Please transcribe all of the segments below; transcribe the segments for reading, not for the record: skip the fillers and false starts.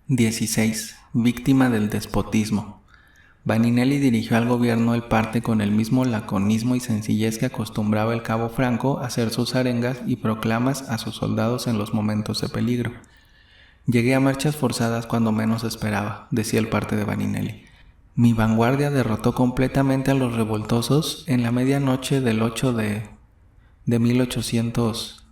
16. Víctima del despotismo. Vaninelli dirigió al gobierno el parte con el mismo laconismo y sencillez que acostumbraba el cabo Franco a hacer sus arengas y proclamas a sus soldados en los momentos de peligro. Llegué a marchas forzadas cuando menos esperaba, decía el parte de Vaninelli. Mi vanguardia derrotó completamente a los revoltosos en la medianoche del 8 de 1800.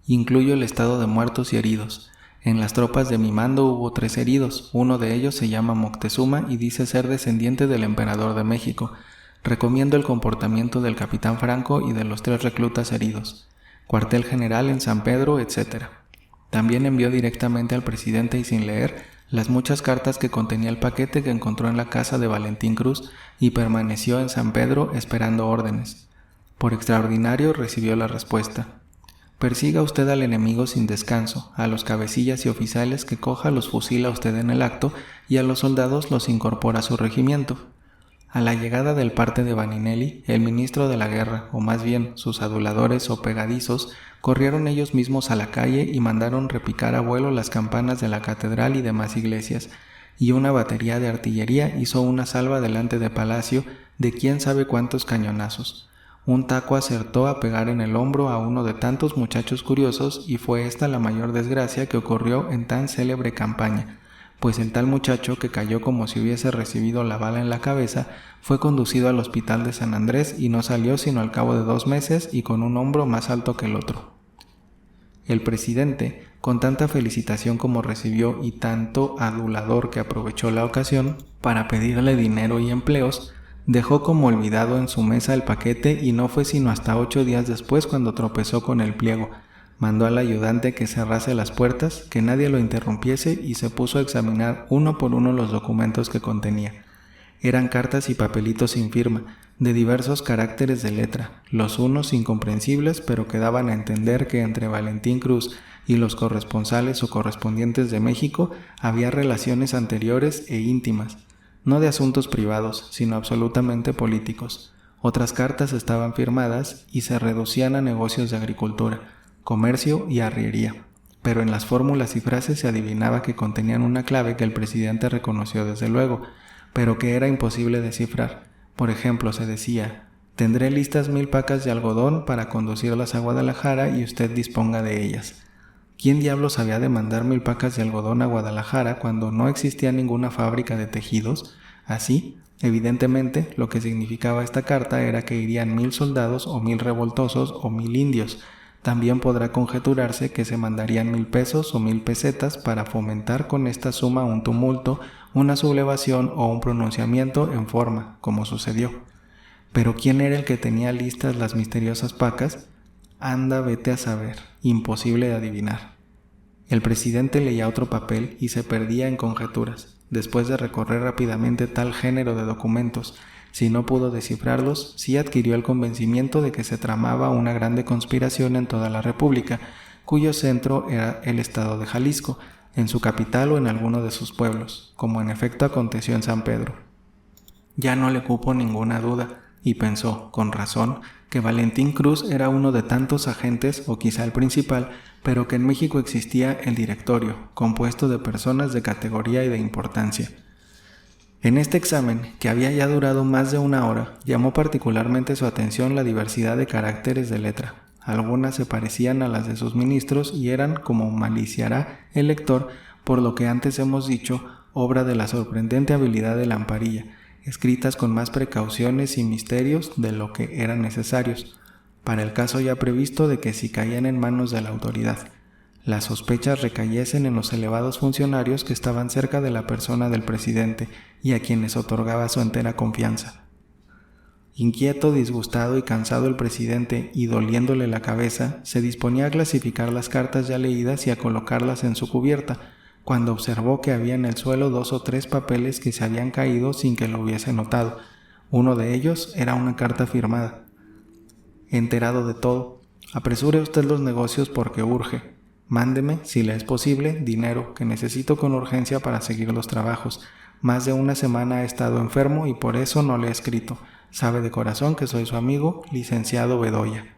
Incluyo el estado de muertos y heridos. En las tropas de mi mando hubo 3 heridos, uno de ellos se llama Moctezuma y dice ser descendiente del emperador de México. Recomiendo el comportamiento del capitán Franco y de los 3 reclutas heridos. Cuartel general en San Pedro, etc. También envió directamente al presidente y sin leer las muchas cartas que contenía el paquete que encontró en la casa de Valentín Cruz y permaneció en San Pedro esperando órdenes. Por extraordinario recibió la respuesta. Persiga usted al enemigo sin descanso, a los cabecillas y oficiales que coja los fusila usted en el acto y a los soldados los incorpora a su regimiento. A la llegada del parte de Vaninelli, el ministro de la guerra, o más bien sus aduladores o pegadizos, corrieron ellos mismos a la calle y mandaron repicar a vuelo las campanas de la catedral y demás iglesias, y una batería de artillería hizo una salva delante de Palacio de quién sabe cuántos cañonazos. Un taco acertó a pegar en el hombro a uno de tantos muchachos curiosos y fue esta la mayor desgracia que ocurrió en tan célebre campaña, pues el tal muchacho, que cayó como si hubiese recibido la bala en la cabeza, fue conducido al hospital de San Andrés y no salió sino al cabo de 2 meses y con un hombro más alto que el otro. El presidente, con tanta felicitación como recibió y tanto adulador que aprovechó la ocasión para pedirle dinero y empleos, dejó como olvidado en su mesa el paquete y no fue sino hasta 8 días después cuando tropezó con el pliego. Mandó al ayudante que cerrase las puertas, que nadie lo interrumpiese y se puso a examinar uno por uno los documentos que contenía. Eran cartas y papelitos sin firma, de diversos caracteres de letra, los unos incomprensibles pero que daban a entender que entre Valentín Cruz y los corresponsales o correspondientes de México había relaciones anteriores e íntimas. No de asuntos privados, sino absolutamente políticos. Otras cartas estaban firmadas y se reducían a negocios de agricultura, comercio y arriería, pero en las fórmulas y frases se adivinaba que contenían una clave que el presidente reconoció desde luego, pero que era imposible descifrar. Por ejemplo, se decía: tendré listas 1000 pacas de algodón para conducirlas a Guadalajara y usted disponga de ellas. ¿Quién diablos había de mandar 1000 pacas de algodón a Guadalajara cuando no existía ninguna fábrica de tejidos? Así, evidentemente, lo que significaba esta carta era que irían 1000 soldados o 1000 revoltosos o 1000 indios. También podrá conjeturarse que se mandarían 1000 pesos o 1000 pesetas para fomentar con esta suma un tumulto, una sublevación o un pronunciamiento en forma, como sucedió. Pero ¿quién era el que tenía listas las misteriosas pacas? Anda, vete a saber, imposible de adivinar. El presidente leía otro papel y se perdía en conjeturas. Después de recorrer rápidamente tal género de documentos, si no pudo descifrarlos, sí adquirió el convencimiento de que se tramaba una grande conspiración en toda la República, cuyo centro era el estado de Jalisco, en su capital o en alguno de sus pueblos, como en efecto aconteció en San Pedro. Ya no le cupo ninguna duda, y pensó, con razón, que Valentín Cruz era uno de tantos agentes, o quizá el principal, pero que en México existía el directorio, compuesto de personas de categoría y de importancia. En este examen, que había ya durado más de 1 hora, llamó particularmente su atención la diversidad de caracteres de letra. Algunas se parecían a las de sus ministros y eran, como maliciará el lector, por lo que antes hemos dicho, obra de la sorprendente habilidad de Lamparilla, escritas con más precauciones y misterios de lo que eran necesarios, para el caso ya previsto de que si caían en manos de la autoridad, las sospechas recayesen en los elevados funcionarios que estaban cerca de la persona del presidente y a quienes otorgaba su entera confianza. Inquieto, disgustado y cansado el presidente y doliéndole la cabeza, se disponía a clasificar las cartas ya leídas y a colocarlas en su cubierta, cuando observó que había en el suelo 2 o 3 papeles que se habían caído sin que lo hubiese notado. Uno de ellos era una carta firmada. Enterado de todo, apresure usted los negocios porque urge. Mándeme, si le es posible, dinero que necesito con urgencia para seguir los trabajos. Más de 1 semana he estado enfermo y por eso no le he escrito. Sabe de corazón que soy su amigo, licenciado Bedoya.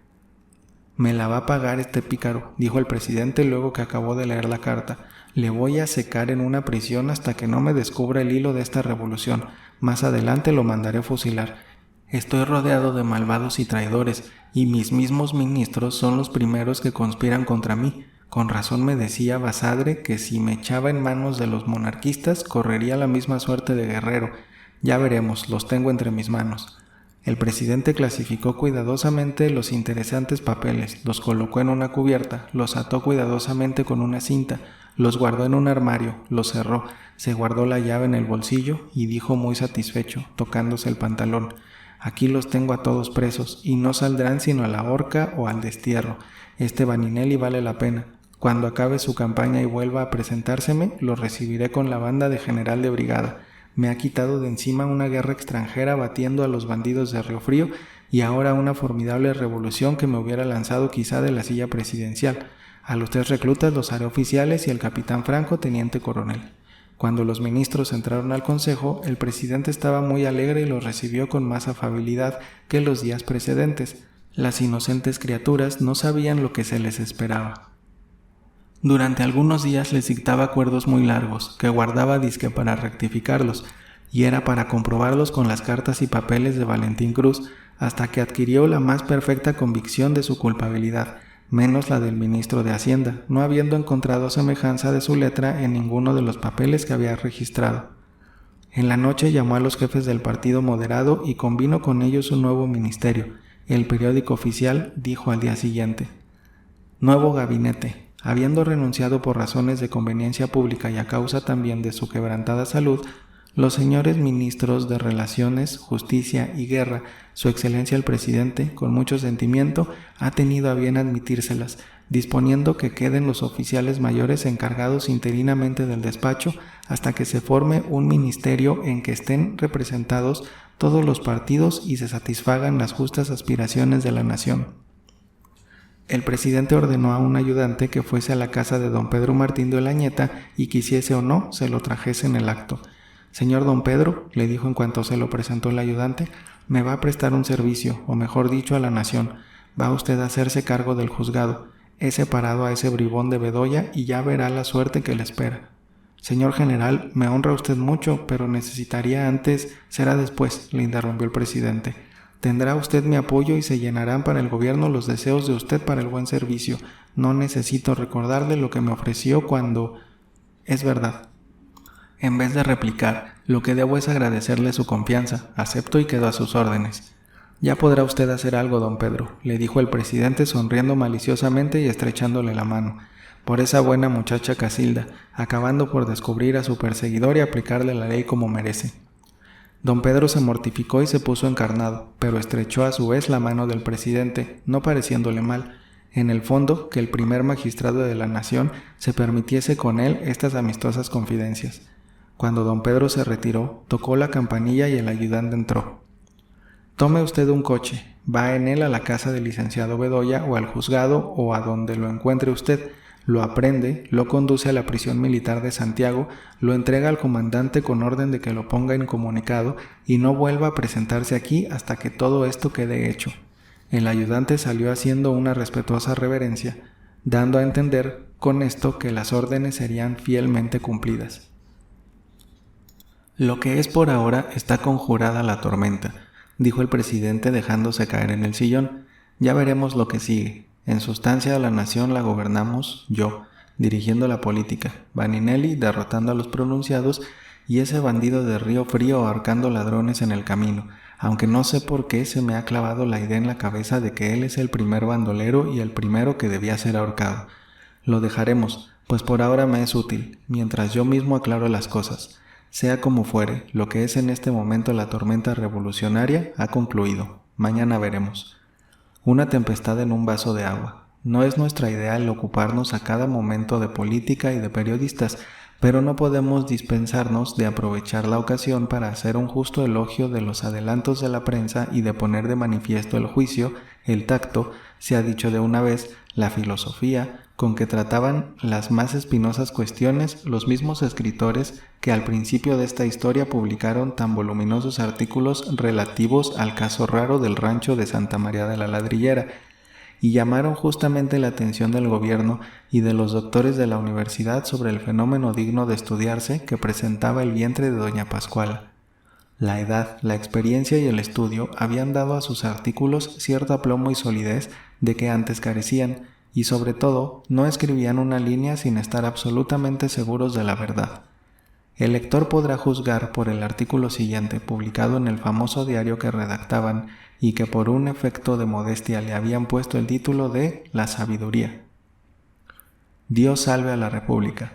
Me la va a pagar este pícaro, dijo el presidente luego que acabó de leer la carta. Le voy a secar en una prisión hasta que no me descubra el hilo de esta revolución. Más adelante lo mandaré fusilar. Estoy rodeado de malvados y traidores, y mis mismos ministros son los primeros que conspiran contra mí. Con razón me decía Basadre que si me echaba en manos de los monarquistas correría la misma suerte de Guerrero. Ya veremos, los tengo entre mis manos. El presidente clasificó cuidadosamente los interesantes papeles, los colocó en una cubierta, los ató cuidadosamente con una cinta, los guardó en un armario, los cerró, se guardó la llave en el bolsillo y dijo muy satisfecho, tocándose el pantalón: «Aquí los tengo a todos presos y no saldrán sino a la horca o al destierro. Este Vaninelli vale la pena. Cuando acabe su campaña y vuelva a presentárseme, lo recibiré con la banda de general de brigada. Me ha quitado de encima una guerra extranjera batiendo a los bandidos de Río Frío y ahora una formidable revolución que me hubiera lanzado quizá de la silla presidencial. A los 3 reclutas los haré oficiales y al capitán Franco teniente coronel». Cuando los ministros entraron al consejo, el presidente estaba muy alegre y los recibió con más afabilidad que los días precedentes. Las inocentes criaturas no sabían lo que se les esperaba. Durante algunos días les dictaba acuerdos muy largos, que guardaba disque para rectificarlos, y era para comprobarlos con las cartas y papeles de Valentín Cruz, hasta que adquirió la más perfecta convicción de su culpabilidad, menos la del ministro de Hacienda, no habiendo encontrado semejanza de su letra en ninguno de los papeles que había registrado. En la noche llamó a los jefes del partido moderado y convino con ellos un nuevo ministerio. El periódico oficial dijo al día siguiente: «Nuevo gabinete. Habiendo renunciado por razones de conveniencia pública y a causa también de su quebrantada salud, los señores ministros de Relaciones, Justicia y Guerra, su excelencia el presidente, con mucho sentimiento, ha tenido a bien admitírselas, disponiendo que queden los oficiales mayores encargados interinamente del despacho hasta que se forme un ministerio en que estén representados todos los partidos y se satisfagan las justas aspiraciones de la nación». El presidente ordenó a un ayudante que fuese a la casa de don Pedro Martín de Olañeta y quisiese o no se lo trajese en el acto. «Señor don Pedro», le dijo en cuanto se lo presentó el ayudante, «me va a prestar un servicio, o mejor dicho a la nación. Va usted a hacerse cargo del juzgado. He separado a ese bribón de Bedoya y ya verá la suerte que le espera». «Señor general, me honra usted mucho, pero necesitaría antes...» «Será después», le interrumpió el presidente. «Tendrá usted mi apoyo y se llenarán para el gobierno los deseos de usted para el buen servicio. No necesito recordarle lo que me ofreció cuando...». «Es verdad». En vez de replicar, «Lo que debo es agradecerle su confianza. Acepto y quedo a sus órdenes». «Ya podrá usted hacer algo, don Pedro», le dijo el presidente sonriendo maliciosamente y estrechándole la mano, «por esa buena muchacha Casilda, acabando por descubrir a su perseguidor y aplicarle la ley como merece». Don Pedro se mortificó y se puso encarnado, pero estrechó a su vez la mano del presidente, no pareciéndole mal, en el fondo, que el primer magistrado de la nación se permitiese con él estas amistosas confidencias. Cuando don Pedro se retiró, tocó la campanilla y el ayudante entró. «Tome usted un coche, va en él a la casa del licenciado Bedoya o al juzgado o a donde lo encuentre usted, lo aprende, lo conduce a la prisión militar de Santiago, lo entrega al comandante con orden de que lo ponga incomunicado y no vuelva a presentarse aquí hasta que todo esto quede hecho». El ayudante salió haciendo una respetuosa reverencia, dando a entender con esto que las órdenes serían fielmente cumplidas. «Lo que es por ahora está conjurada la tormenta», dijo el presidente dejándose caer en el sillón. «Ya veremos lo que sigue. En sustancia, la nación la gobernamos yo, dirigiendo la política, Vaninelli derrotando a los pronunciados y ese bandido de Río Frío ahorcando ladrones en el camino, aunque no sé por qué se me ha clavado la idea en la cabeza de que él es el primer bandolero y el primero que debía ser ahorcado. Lo dejaremos, pues por ahora me es útil, mientras yo mismo aclaro las cosas. Sea como fuere, lo que es en este momento la tormenta revolucionaria ha concluido. Mañana veremos. Una tempestad en un vaso de agua. No es nuestra idea el ocuparnos a cada momento de política y de periodistas, pero no podemos dispensarnos de aprovechar la ocasión para hacer un justo elogio de los adelantos de la prensa y de poner de manifiesto el juicio, el tacto, se ha dicho de una vez, la filosofía, con que trataban las más espinosas cuestiones los mismos escritores que al principio de esta historia publicaron tan voluminosos artículos relativos al caso raro del rancho de Santa María de la Ladrillera, y llamaron justamente la atención del gobierno y de los doctores de la universidad sobre el fenómeno digno de estudiarse que presentaba el vientre de doña Pascuala. La edad, la experiencia y el estudio habían dado a sus artículos cierto aplomo y solidez de que antes carecían, y sobre todo no escribían una línea sin estar absolutamente seguros de la verdad. El lector podrá juzgar por el artículo siguiente, publicado en el famoso diario que redactaban y que por un efecto de modestia le habían puesto el título de La Sabiduría. Dios salve a la República.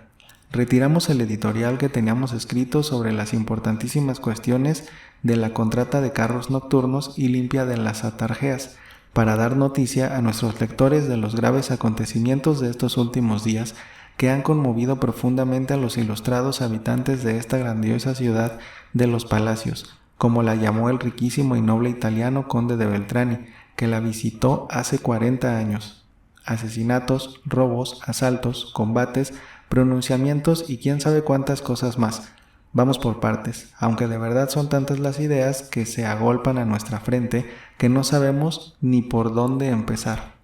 Retiramos el editorial que teníamos escrito sobre las importantísimas cuestiones de la contrata de carros nocturnos y limpia de las atarjeas, para dar noticia a nuestros lectores de los graves acontecimientos de estos últimos días que han conmovido profundamente a los ilustrados habitantes de esta grandiosa ciudad de los palacios, como la llamó el riquísimo y noble italiano conde de Beltrani, que la visitó hace 40 años. Asesinatos, robos, asaltos, combates, pronunciamientos y quién sabe cuántas cosas más. Vamos por partes, aunque de verdad son tantas las ideas que se agolpan a nuestra frente que no sabemos ni por dónde empezar.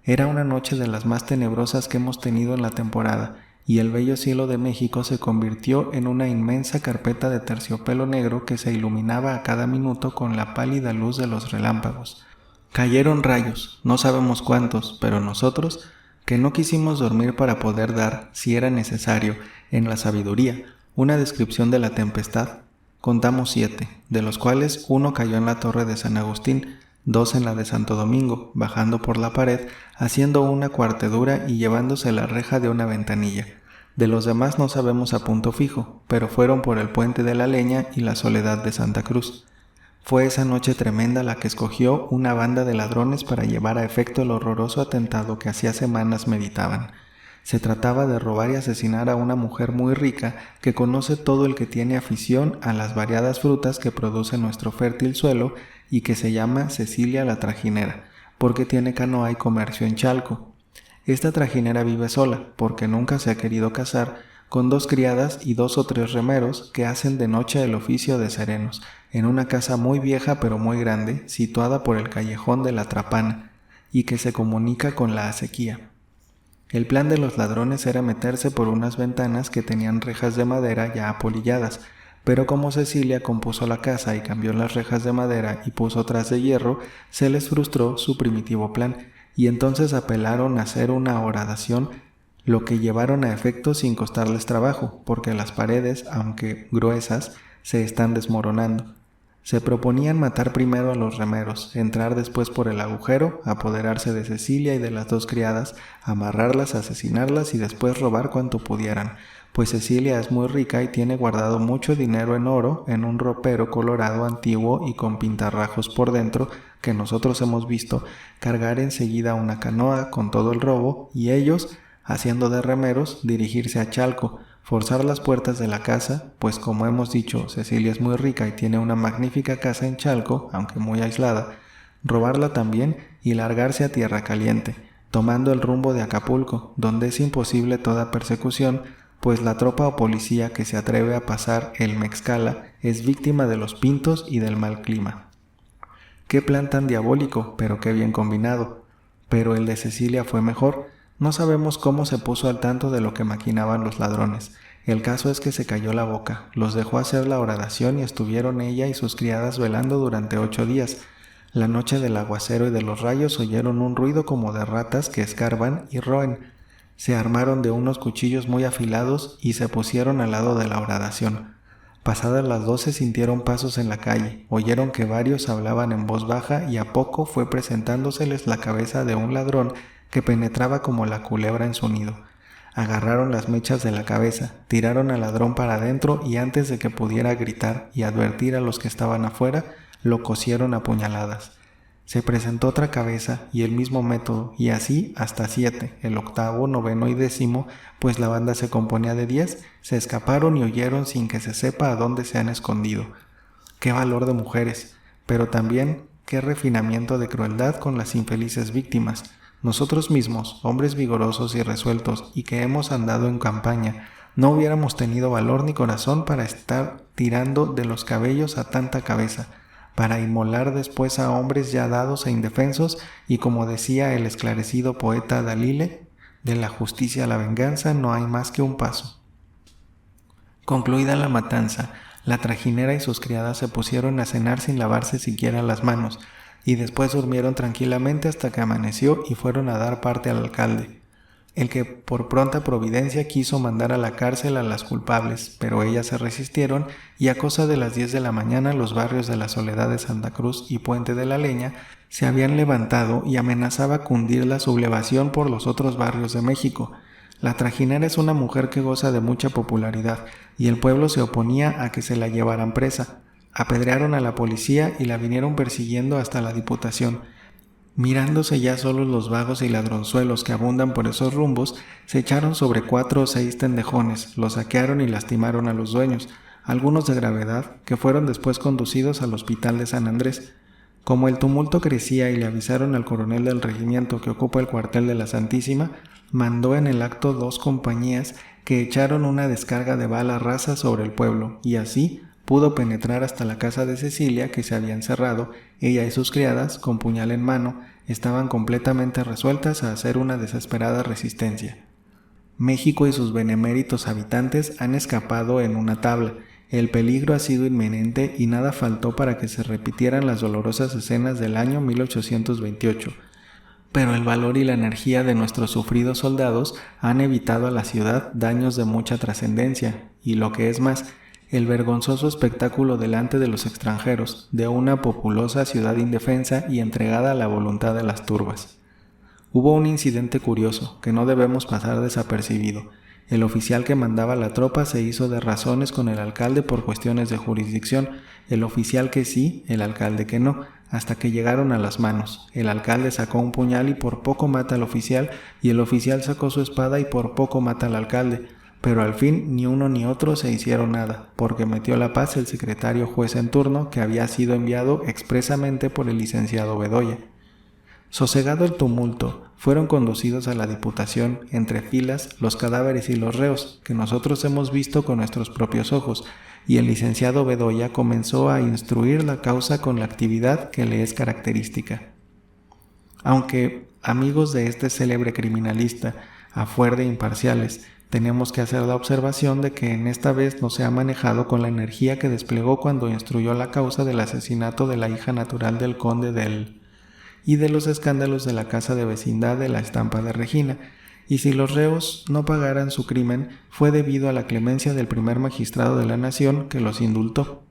Era una noche de las más tenebrosas que hemos tenido en la temporada, y el bello cielo de México se convirtió en una inmensa carpeta de terciopelo negro que se iluminaba a cada minuto con la pálida luz de los relámpagos. Cayeron rayos, no sabemos cuántos, pero nosotros, que no quisimos dormir para poder dar, si era necesario, en la sabiduría, una descripción de la tempestad, contamos 7, de los cuales 1 cayó en la torre de San Agustín, 2 en la de Santo Domingo, bajando por la pared, haciendo una cuartedura y llevándose la reja de una ventanilla. De los demás no sabemos a punto fijo, pero fueron por el puente de la Leña y la Soledad de Santa Cruz. Fue esa noche tremenda la que escogió una banda de ladrones para llevar a efecto el horroroso atentado que hacía semanas meditaban. Se trataba de robar y asesinar a una mujer muy rica que conoce todo el que tiene afición a las variadas frutas que produce nuestro fértil suelo y que se llama Cecilia la Trajinera, porque tiene canoa y comercio en Chalco. Esta trajinera vive sola, porque nunca se ha querido casar, con 2 criadas y 2 o 3 remeros que hacen de noche el oficio de serenos, en una casa muy vieja pero muy grande, situada por el callejón de la Trapana, y que se comunica con la acequia. El plan de los ladrones era meterse por unas ventanas que tenían rejas de madera ya apolilladas, pero como Cecilia compuso la casa y cambió las rejas de madera y puso otras de hierro, se les frustró su primitivo plan, y entonces apelaron a hacer una horadación, lo que llevaron a efecto sin costarles trabajo, porque las paredes, aunque gruesas, se están desmoronando. Se proponían matar primero a los remeros, entrar después por el agujero, apoderarse de Cecilia y de las 2 criadas, amarrarlas, asesinarlas y después robar cuanto pudieran, pues Cecilia es muy rica y tiene guardado mucho dinero en oro en un ropero colorado antiguo y con pintarrajos por dentro que nosotros hemos visto cargar enseguida una canoa con todo el robo y ellos, haciendo de remeros, dirigirse a Chalco, forzar las puertas de la casa, pues como hemos dicho, Cecilia es muy rica y tiene una magnífica casa en Chalco, aunque muy aislada, robarla también y largarse a Tierra Caliente, tomando el rumbo de Acapulco, donde es imposible toda persecución, pues la tropa o policía que se atreve a pasar el Mexcala es víctima de los pintos y del mal clima. Qué plan tan diabólico, pero qué bien combinado. Pero el de Cecilia fue mejor. No sabemos cómo se puso al tanto de lo que maquinaban los ladrones. El caso es que se cayó la boca, los dejó hacer la horadación y estuvieron ella y sus criadas velando durante 8 días. La noche del aguacero y de los rayos oyeron un ruido como de ratas que escarban y roen. Se armaron de unos cuchillos muy afilados y se pusieron al lado de la horadación. Pasadas las 12 sintieron pasos en la calle, oyeron que varios hablaban en voz baja y a poco fue presentándoseles la cabeza de un ladrón que penetraba como la culebra en su nido. Agarraron las mechas de la cabeza, tiraron al ladrón para adentro y antes de que pudiera gritar y advertir a los que estaban afuera, lo cosieron a puñaladas. Se presentó otra cabeza y el mismo método, y así hasta 7, el 8º, 9º y 10º, pues la banda se componía de 10, se escaparon y huyeron sin que se sepa a dónde se han escondido. ¡Qué valor de mujeres! Pero también, qué refinamiento de crueldad con las infelices víctimas. Nosotros mismos, hombres vigorosos y resueltos y que hemos andado en campaña, no hubiéramos tenido valor ni corazón para estar tirando de los cabellos a tanta cabeza. para inmolar después a hombres ya dados e indefensos, y como decía el esclarecido poeta Dalile, de la justicia a la venganza no hay más que un paso. Concluida la matanza, la trajinera y sus criadas se pusieron a cenar sin lavarse siquiera las manos, y después durmieron tranquilamente hasta que amaneció y fueron a dar parte al alcalde, el que por pronta providencia quiso mandar a la cárcel a las culpables, pero ellas se resistieron y a cosa de las 10 de la mañana los barrios de la Soledad de Santa Cruz y Puente de la Leña se habían levantado y amenazaba cundir la sublevación por los otros barrios de México. La trajinera es una mujer que goza de mucha popularidad y el pueblo se oponía a que se la llevaran presa. Apedrearon a la policía y la vinieron persiguiendo hasta la Diputación. Mirándose ya solos los vagos y ladronzuelos que abundan por esos rumbos, se echaron sobre 4 o 6 tendejones, los saquearon y lastimaron a los dueños, algunos de gravedad, que fueron después conducidos al hospital de San Andrés. Como el tumulto crecía y le avisaron al coronel del regimiento que ocupa el cuartel de la Santísima, mandó en el acto 2 compañías que echaron una descarga de bala rasa sobre el pueblo, y así pudo penetrar hasta la casa de Cecilia, que se había encerrado. Ella y sus criadas, con puñal en mano, estaban completamente resueltas a hacer una desesperada resistencia. México y sus beneméritos habitantes han escapado en una tabla. El peligro ha sido inminente y nada faltó para que se repitieran las dolorosas escenas del año 1828. Pero el valor y la energía de nuestros sufridos soldados han evitado a la ciudad daños de mucha trascendencia, y lo que es más, el vergonzoso espectáculo delante de los extranjeros de una populosa ciudad indefensa y entregada a la voluntad de las turbas. Hubo un incidente curioso que no debemos pasar desapercibido. El oficial que mandaba la tropa se hizo de razones con el alcalde por cuestiones de jurisdicción, el oficial que sí, el alcalde que no, hasta que llegaron a las manos. El alcalde sacó un puñal y por poco mata al oficial, y el oficial sacó su espada y por poco mata al alcalde. Pero al fin ni uno ni otro se hicieron nada, porque metió la paz el secretario juez en turno, que había sido enviado expresamente por el licenciado Bedoya. Sosegado el tumulto, fueron conducidos a la Diputación, entre filas, los cadáveres y los reos, que nosotros hemos visto con nuestros propios ojos, y el licenciado Bedoya comenzó a instruir la causa con la actividad que le es característica. Aunque, amigos de este célebre criminalista, a fuer de imparciales, tenemos que hacer la observación de que en esta vez no se ha manejado con la energía que desplegó cuando instruyó la causa del asesinato de la hija natural del conde y de los escándalos de la casa de vecindad de la Estampa de Regina, y si los reos no pagaran su crimen fue debido a la clemencia del primer magistrado de la nación que los indultó.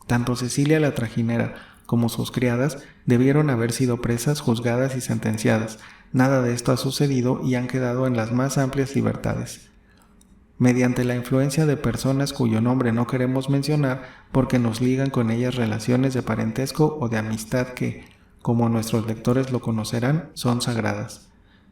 Tanto Cecilia la trajinera como sus criadas debieron haber sido presas, juzgadas y sentenciadas. Nada de esto ha sucedido y han quedado en las más amplias libertades. Mediante la influencia de personas cuyo nombre no queremos mencionar porque nos ligan con ellas relaciones de parentesco o de amistad que, como nuestros lectores lo conocerán, son sagradas.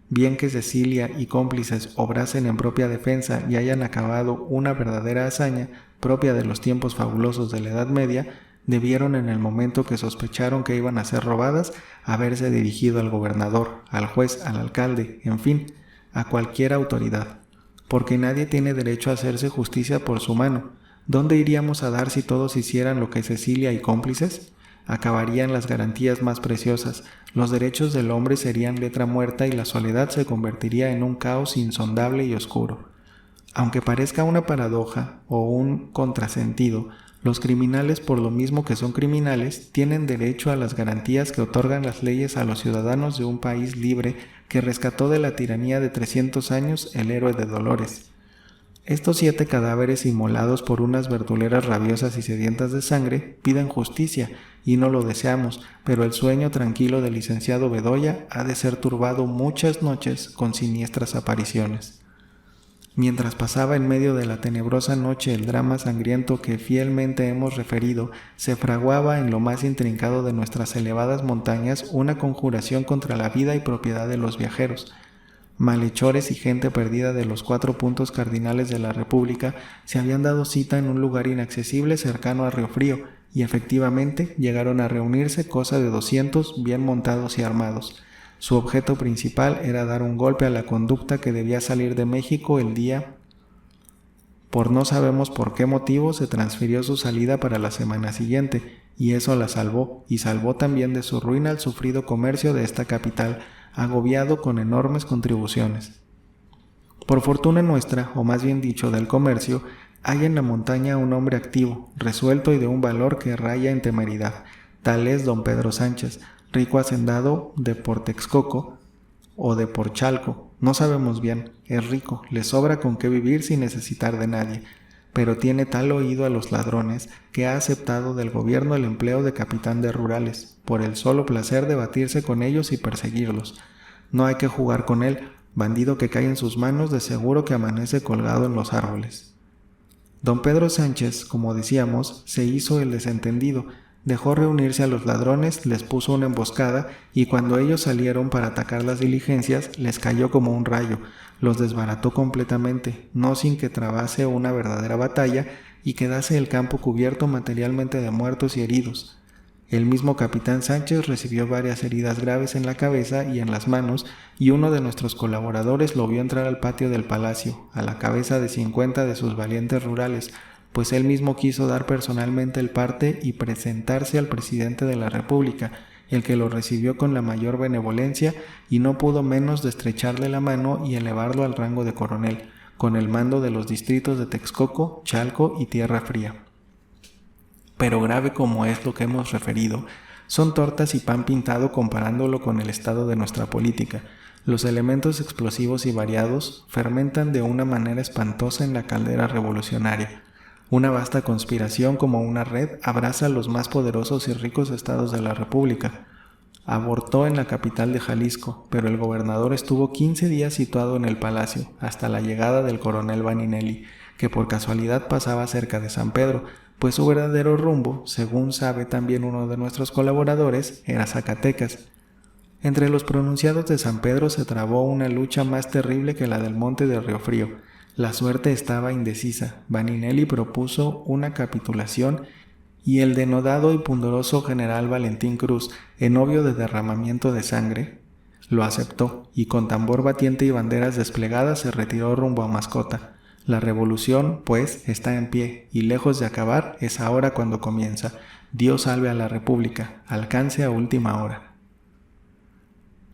Bien que Cecilia y cómplices obrasen en propia defensa y hayan acabado una verdadera hazaña propia de los tiempos fabulosos de la Edad Media, debieron en el momento que sospecharon que iban a ser robadas haberse dirigido al gobernador, al juez, al alcalde, en fin, a cualquier autoridad, porque nadie tiene derecho a hacerse justicia por su mano. ¿Dónde iríamos a dar si todos hicieran lo que Cecilia y cómplices? Acabarían las garantías más preciosas, los derechos del hombre serían letra muerta y la soledad se convertiría en un caos insondable y oscuro. Aunque parezca una paradoja o un contrasentido, los criminales, por lo mismo que son criminales, tienen derecho a las garantías que otorgan las leyes a los ciudadanos de un país libre que rescató de la tiranía de 300 años el héroe de Dolores. Estos 7 cadáveres inmolados por unas verduleras rabiosas y sedientas de sangre piden justicia, y no lo deseamos, pero el sueño tranquilo del licenciado Bedoya ha de ser turbado muchas noches con siniestras apariciones. Mientras pasaba en medio de la tenebrosa noche el drama sangriento que fielmente hemos referido, se fraguaba en lo más intrincado de nuestras elevadas montañas una conjuración contra la vida y propiedad de los viajeros. Malhechores y gente perdida de los 4 puntos cardinales de la República se habían dado cita en un lugar inaccesible cercano a Río Frío, y efectivamente llegaron a reunirse cosa de 200 bien montados y armados. Su objeto principal era dar un golpe a la conducta que debía salir de México el día Por no sabemos por qué motivo se transfirió su salida para la semana siguiente, y eso la salvó, y salvó también de su ruina el sufrido comercio de esta capital, agobiado con enormes contribuciones. Por fortuna nuestra, o más bien dicho del comercio, hay en la montaña un hombre activo, resuelto y de un valor que raya en temeridad. Tal es don Pedro Sánchez, rico hacendado de por Texcoco o de por Chalco. No sabemos bien, es rico, le sobra con qué vivir sin necesitar de nadie, pero tiene tal oído a los ladrones que ha aceptado del gobierno el empleo de capitán de rurales, por el solo placer de batirse con ellos y perseguirlos. No hay que jugar con él, bandido que cae en sus manos de seguro que amanece colgado en los árboles. Don Pedro Sánchez, como decíamos, se hizo el desentendido, dejó reunirse a los ladrones, les puso una emboscada y cuando ellos salieron para atacar las diligencias, les cayó como un rayo, los desbarató completamente, no sin que trabase una verdadera batalla y quedase el campo cubierto materialmente de muertos y heridos. El mismo capitán Sánchez recibió varias heridas graves en la cabeza y en las manos y uno de nuestros colaboradores lo vio entrar al patio del palacio, a la cabeza de 50 de sus valientes rurales, pues él mismo quiso dar personalmente el parte y presentarse al presidente de la República, el que lo recibió con la mayor benevolencia y no pudo menos de estrecharle la mano y elevarlo al rango de coronel, con el mando de los distritos de Texcoco, Chalco y Tierra Fría. Pero grave como es lo que hemos referido, son tortas y pan pintado comparándolo con el estado de nuestra política. Los elementos explosivos y variados fermentan de una manera espantosa en la caldera revolucionaria. Una vasta conspiración como una red abraza a los más poderosos y ricos estados de la República. Abortó en la capital de Jalisco, pero el gobernador estuvo 15 días situado en el palacio, hasta la llegada del coronel Vaninelli, que por casualidad pasaba cerca de San Pedro, pues su verdadero rumbo, según sabe también uno de nuestros colaboradores, era Zacatecas. Entre los pronunciados de San Pedro se trabó una lucha más terrible que la del monte de Riofrío. La suerte estaba indecisa. Vaninelli propuso una capitulación y el denodado y pundoroso general Valentín Cruz, en obvio de derramamiento de sangre, lo aceptó y con tambor batiente y banderas desplegadas se retiró rumbo a Mascota. La revolución, pues, está en pie y lejos de acabar es ahora cuando comienza. Dios salve a la República, alcance a última hora.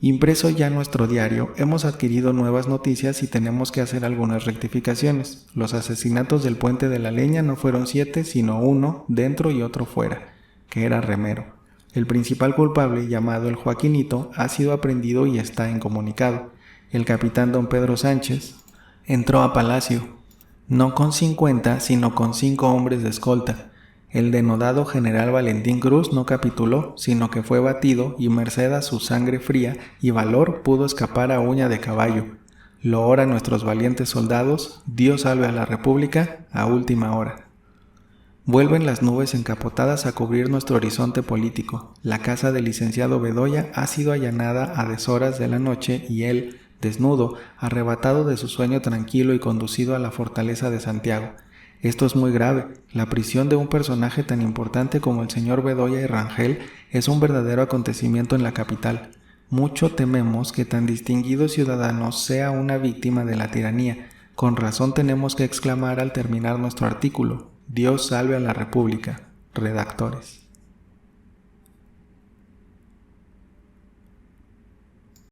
Impreso ya nuestro diario, hemos adquirido nuevas noticias y tenemos que hacer algunas rectificaciones. Los asesinatos del Puente de la Leña no fueron 7, sino 1 dentro y otro fuera, que era remero. El principal culpable, llamado el Joaquinito, ha sido aprehendido y está incomunicado. El capitán don Pedro Sánchez entró a palacio, no con 50, sino con 5 hombres de escolta. El denodado general Valentín Cruz no capituló, sino que fue batido y merced a su sangre fría y valor pudo escapar a uña de caballo. Lo oran nuestros valientes soldados, Dios salve a la República, a última hora. Vuelven las nubes encapotadas a cubrir nuestro horizonte político. La casa del licenciado Bedoya ha sido allanada a deshoras de la noche y él, desnudo, arrebatado de su sueño tranquilo y conducido a la fortaleza de Santiago. Esto es muy grave. La prisión de un personaje tan importante como el señor Bedoya y Rangel es un verdadero acontecimiento en la capital. Mucho tememos que tan distinguido ciudadano sea una víctima de la tiranía. Con razón tenemos que exclamar al terminar nuestro artículo: Dios salve a la República. Redactores.